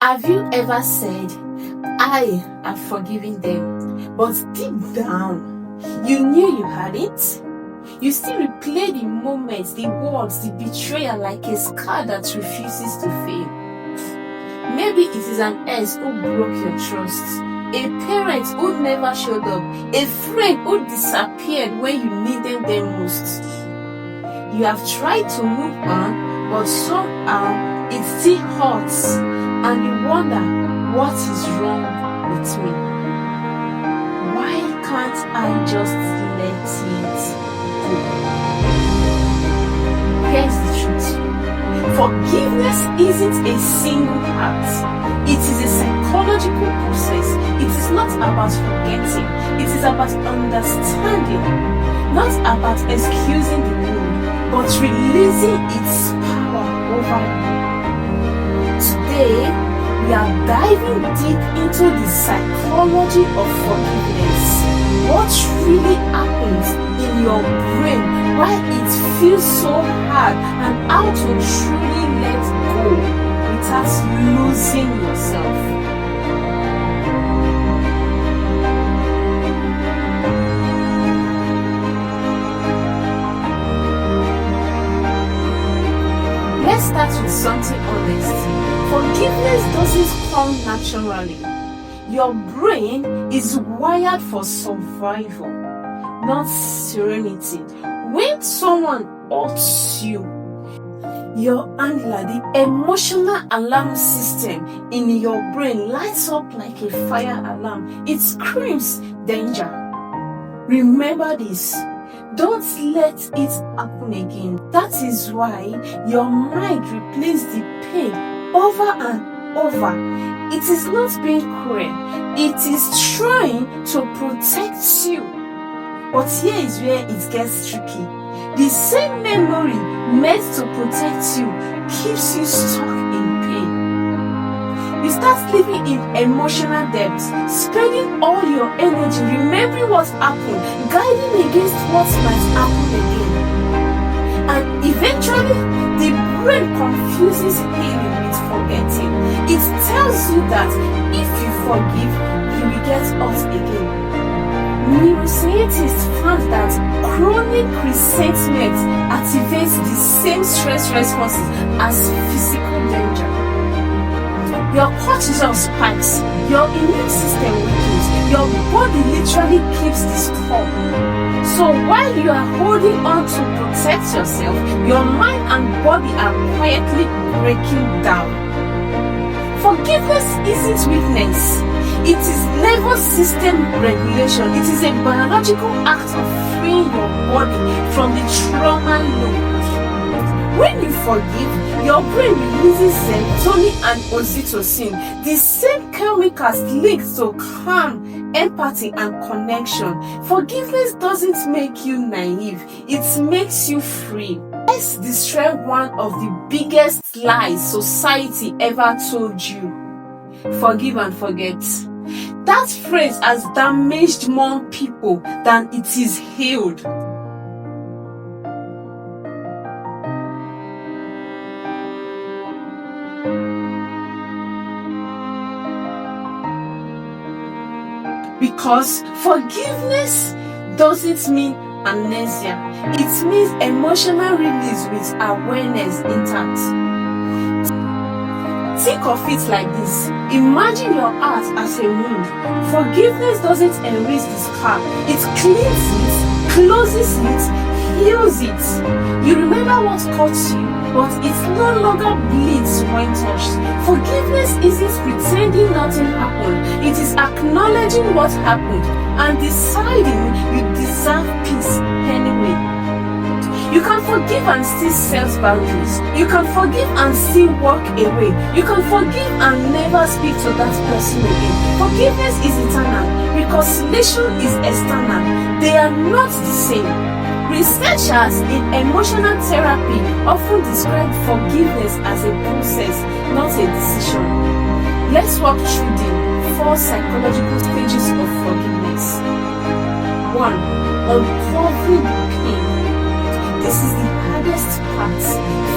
Have you ever said, I have forgiven them, but deep down, you knew you hadn't? You still replay the moments, the words, the betrayal like a scar that refuses to fade. Maybe it is an ex who broke your trust, a parent who never showed up, a friend who disappeared when you needed them most. You have tried to move on, but somehow it still hurts, and you wonder, what is wrong with me? Why can't I just let it go? Here's the truth. Forgiveness isn't a single act. It is a psychological process. It is not about forgetting. It is about understanding. Not about excusing the wound, but releasing its power over you. Today, we are diving deep into the psychology of forgiveness. What really happens in your brain, why it feels so hard, and how to truly let go without losing yourself. Let's start with something honest. Forgiveness doesn't come naturally. Your brain is wired for survival, not serenity. When someone hurts you, your amygdala, the emotional alarm system in your brain, lights up like a fire alarm. It screams danger. Remember this. Don't let it happen again. That is why your mind replays the pain over and over. It is not being cruel. It is trying to protect you. But here is where it gets tricky. The same memory meant to protect you keeps you stuck in pain. You start living in emotional debt, spending all your energy remembering what happened, guiding against what might happen again. And eventually, the brain confuses healing with forgetting. It tells you that if you forgive, you will get hurt again. Neuroscientists found that chronic resentment activates the same stress responses as physical danger. Your cortisol spikes, your immune system weakens, your body literally keeps the score. So while you are holding on to protect yourself, your mind and body are quietly breaking down. Forgiveness isn't weakness. It is nervous system regulation. It is a biological act of freeing your body from the trauma loop. When you forgive, your brain releases serotonin and oxytocin, the same chemicals linked to calm, empathy, and connection. Forgiveness doesn't make you naive, it makes you free. Let's destroy one of the biggest lies society ever told you. Forgive and forget. That phrase has damaged more people than it is healed. Because forgiveness doesn't mean amnesia. It means emotional release with awareness intact. Think of it like this. Imagine your heart as a wound. Forgiveness doesn't erase the scar. It cleans it, closes it, heals it. You remember what caught you, but it no longer bleeds when touched. Forgiveness isn't pretending nothing happened. It is acknowledging what happened and deciding you deserve peace anyway. You can forgive and still set boundaries. You can forgive and still walk away. You can forgive and never speak to that person again. Forgiveness is eternal. Reconciliation is external. They are not the same. Researchers in emotional therapy often describe forgiveness as a process, not a decision. Let's walk through the 4 psychological stages of forgiveness. 1. Uncovering the pain. This is the hardest part,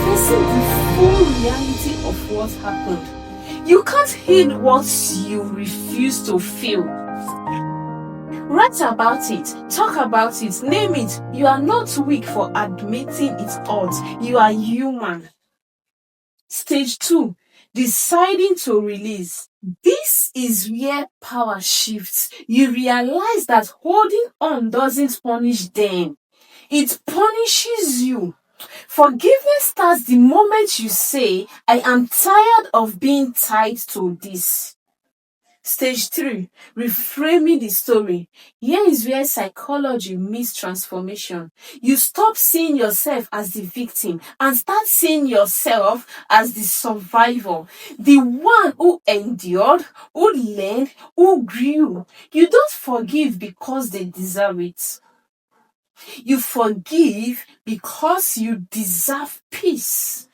facing the full reality of what happened. You can't heal what you refuse to feel. Write about it, talk about it, name it. You are not weak for admitting it's hurt. You are human. Stage 2, deciding to release. This is where power shifts. You realize that holding on doesn't punish them, it punishes you. Forgiveness starts the moment you say, I am tired of being tied to this. Stage 3, reframing the story. Here is where psychology meets transformation. You stop seeing yourself as the victim and start seeing yourself as the survivor, the one who endured, who learned, who grew. You don't forgive because they deserve it. You forgive because you deserve peace.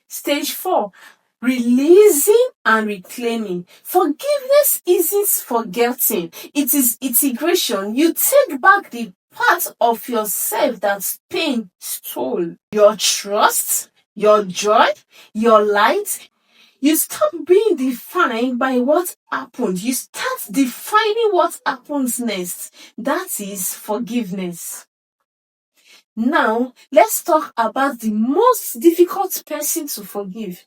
Stage 4, releasing and reclaiming. Forgiveness isn't forgetting, it is integration. You take back the part of yourself that pain stole. Your trust, your joy, your light. You stop being defined by what happened. You start defining what happens next. That is forgiveness. Now, let's talk about the most difficult person to forgive: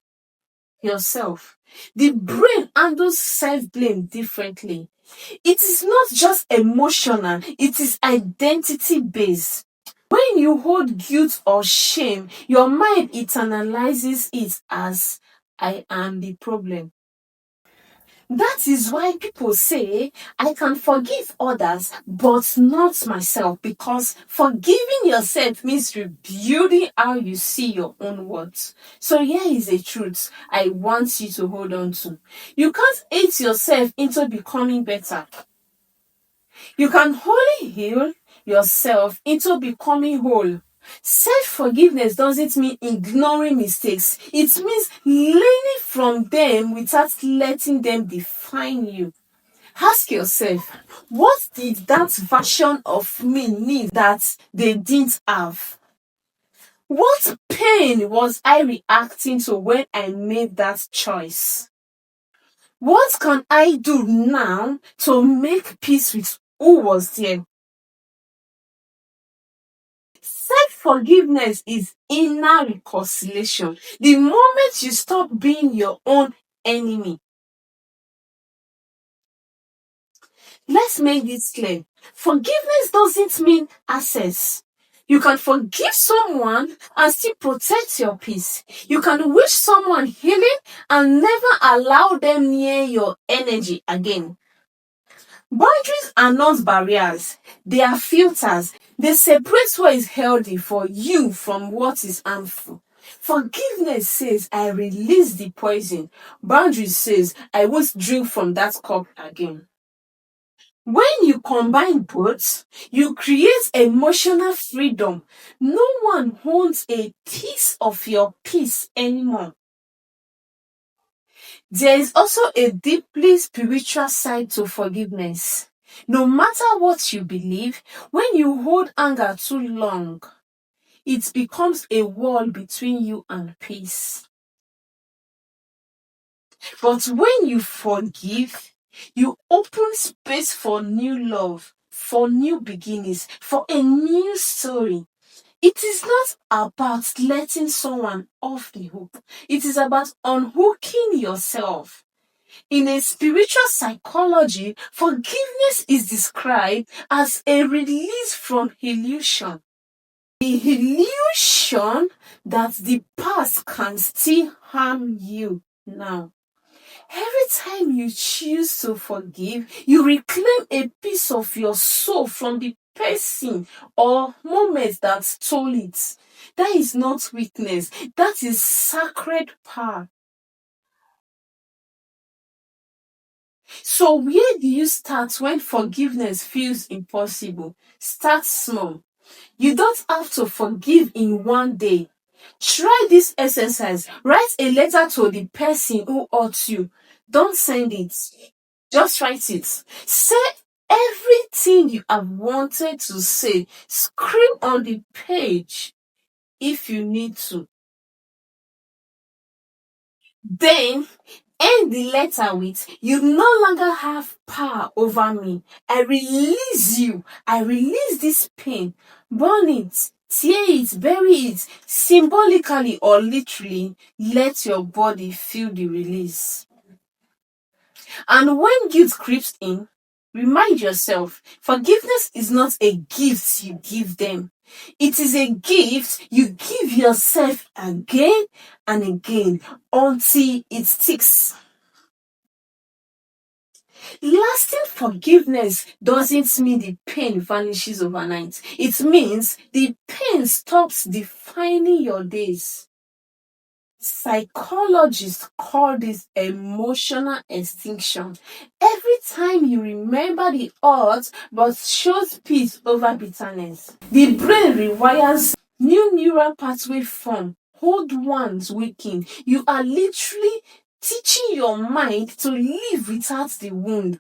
yourself. The brain handles self blame differently. It is not just emotional, it is identity based. When you hold guilt or shame, your mind internalizes it as I am the problem. That is why people say, I can forgive others, but not myself, because forgiving yourself means rebuilding how you see your own worth. So here is a truth I want you to hold on to. You can't hate yourself into becoming better. You can only heal yourself into becoming whole. Self forgiveness doesn't mean ignoring mistakes, it means learning from them without letting them define you. Ask yourself, what did that version of me need that they didn't have? What pain was I reacting to when I made that choice? What can I do now to make peace with who was there? Self forgiveness is inner reconciliation. The moment you stop being your own enemy. Let's make this clear. Forgiveness doesn't mean access. You can forgive someone and still protect your peace. You can wish someone healing and never allow them near your energy again. Boundaries are not barriers, they are filters. They separate what is healthy for you from what is harmful. Forgiveness says, I release the poison. Boundaries says, I won't drink from that cup again. When you combine both, you create emotional freedom. No one wants a piece of your peace anymore. There is also a deeply spiritual side to forgiveness. No matter what you believe, when you hold anger too long, it becomes a wall between you and peace. But when you forgive, you open space for new love, for new beginnings, for a new story. It is not about letting someone off the hook. It is about unhooking yourself. In a spiritual psychology, forgiveness is described as a release from illusion. The illusion that the past can still harm you now. Every time you choose to forgive, you reclaim a piece of your soul from the person or moment that stole it. That is not weakness, that is sacred power. So, where do you start when forgiveness feels impossible? Start small. You don't have to forgive in one day. Try this exercise. Write a letter to the person who hurt you. Don't send it. Just write it. Say everything you have wanted to say. Scream on the page if you need to. Then end the letter with, "You no longer have power over me. I release you. I release this pain." Burn it, tear it, bury it. Symbolically or literally, let your body feel the release. And when guilt creeps in, remind yourself forgiveness is not a gift you give them. It is a gift you give yourself again and again until it sticks. Lasting forgiveness doesn't mean the pain vanishes overnight. It means the pain stops defining your days. Psychologists call this emotional extinction. Every time you remember the hurt but chose peace over bitterness, the brain rewires, new neural pathway form, old ones weaken. You are literally teaching your mind to live without the wound.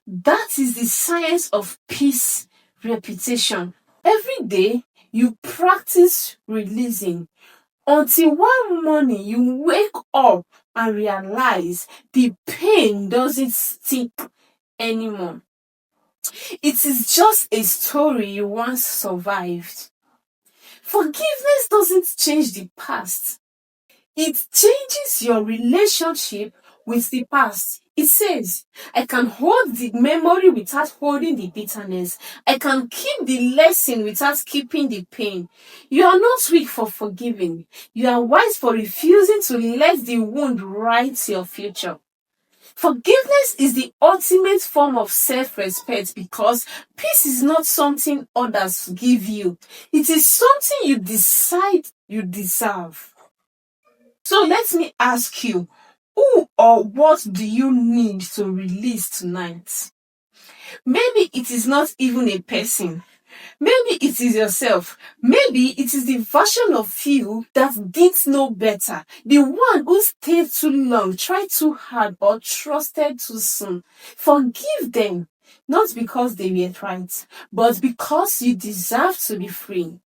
That is the science of peace repetition. Every day you practice releasing until one morning you wake up and realize the pain doesn't stick anymore. It is just a story you once survived. Forgiveness doesn't change the past, it changes your relationship with the past. It says, I can hold the memory without holding the bitterness. I can keep the lesson without keeping the pain. You are not weak for forgiving. You are wise for refusing to let the wound write your future. Forgiveness is the ultimate form of self-respect because peace is not something others give you. It is something you decide you deserve. So let me ask you, who or what do you need to release tonight? Maybe it is not even a person. Maybe it is yourself. Maybe it is the version of you that didn't know better. The one who stayed too long, tried too hard, or trusted too soon. Forgive them. Not because they were right, but because you deserve to be free.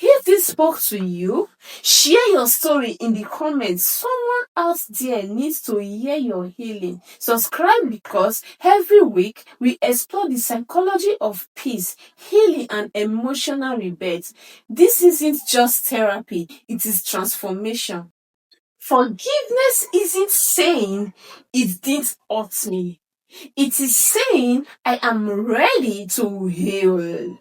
If this spoke to you, share your story in the comments. Someone out there needs to hear your healing. Subscribe because every week we explore the psychology of peace, healing, and emotional rebirth. This isn't just therapy, it is transformation. Forgiveness isn't saying it didn't hurt me. It is saying I am ready to heal.